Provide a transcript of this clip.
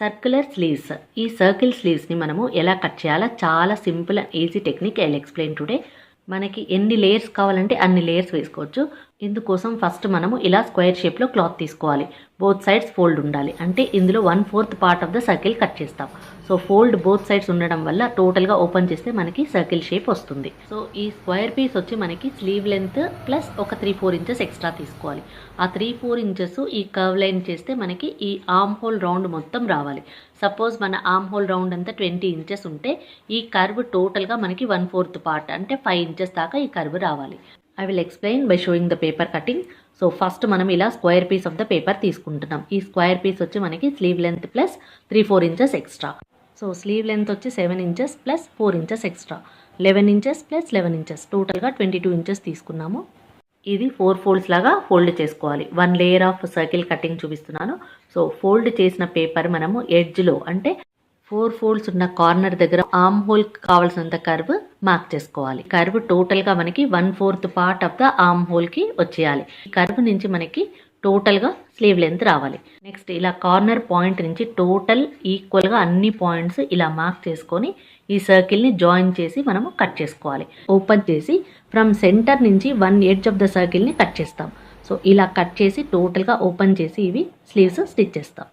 Circular sleeves. ఈ circle స్లీవ్స్ని మనము ఎలా కట్ చేయాలో చాలా simple and easy technique I will explain today. మనకి ఎన్ని లేయర్స్ కావాలంటే అన్ని లేయర్స్ వేసుకోవచ్చు. ఇందుకోసం ఫస్ట్ మనము ఇలా స్క్వేర్ షేప్లో క్లాత్ తీసుకోవాలి. బోత్ సైడ్స్ ఫోల్డ్ ఉండాలి. అంటే ఇందులో 1/4 part of the circle cut చేస్తాం. సో ఫోల్డ్ బోత్ సైడ్స్ ఉండడం వల్ల టోటల్గా ఓపెన్ చేస్తే మనకి సర్కిల్ షేప్ వస్తుంది. సో ఈ స్క్వేర్ పీస్ వచ్చి మనకి స్లీవ్ లెంత్ ప్లస్ ఒక 3-4 ఇంచెస్ ఎక్స్ట్రా తీసుకోవాలి. ఆ 3-4 ఇంచెస్ ఈ కర్వ్ లైన్ చేస్తే మనకి ఈ ఆర్మ్ హోల్ రౌండ్ మొత్తం రావాలి. సపోజ్ మన ఆర్మ్ హోల్ రౌండ్ అంతా 20 ఇంచెస్ ఉంటే ఈ కర్వ్ టోటల్గా మనకి 1/4 పార్ట్ అంటే 5 ఇంచెస్ దాకా ఈ కర్వ్ రావాలి. I will explain by showing the paper cutting. So first మనం ఇలా square piece of the paper తీసుకుంటున్నాం. ఈ స్క్వేర్ పీస్ వచ్చి మనకి sleeve length plus 3-4 inches extra. So sleeve length వచ్చి 7 inches plus 4 inches extra, 11 inches plus 11 inches, టోటల్గా 22 inches తీసుకున్నాము. ఇది 4 ఫోల్డ్స్ లాగా ఫోల్డ్ చేసుకోవాలి. 1 లేయర్ ఆఫ్ సర్కిల్ కటింగ్ చూపిస్తున్నాను. సో ఫోల్డ్ చేసిన పేపర్ మనము ఎడ్జ్లో అంటే 4 ఫోల్డ్స్ ఉన్న కార్నర్ దగ్గర ఆర్మ్ హోల్ కావాల్సినంత కర్వ్ మార్క్ చేసుకోవాలి. కర్వ్ టోటల్గా మనకి 1/4 పార్ట్ ఆఫ్ ద ఆర్మ్ హోల్కి వచ్చేయాలి. ఈ కర్వ్ నుంచి మనకి టోటల్గా స్లీవ్ లెంత్ రావాలి. నెక్స్ట్ ఇలా కార్నర్ పాయింట్ నుంచి టోటల్ ఈక్వల్గా అన్ని పాయింట్స్ ఇలా మార్క్ చేసుకొని ఈ సర్కిల్ని జాయిన్ చేసి మనము కట్ చేసుకోవాలి. ఓపెన్ చేసి ఫ్రమ్ సెంటర్ నుంచి 1 ఎడ్జ్ ఆఫ్ ద సర్కిల్ని కట్ చేస్తాం. సో ఇలా కట్ చేసి టోటల్గా ఓపెన్ చేసి ఇవి స్లీవ్స్ స్టిచ్ చేస్తాం.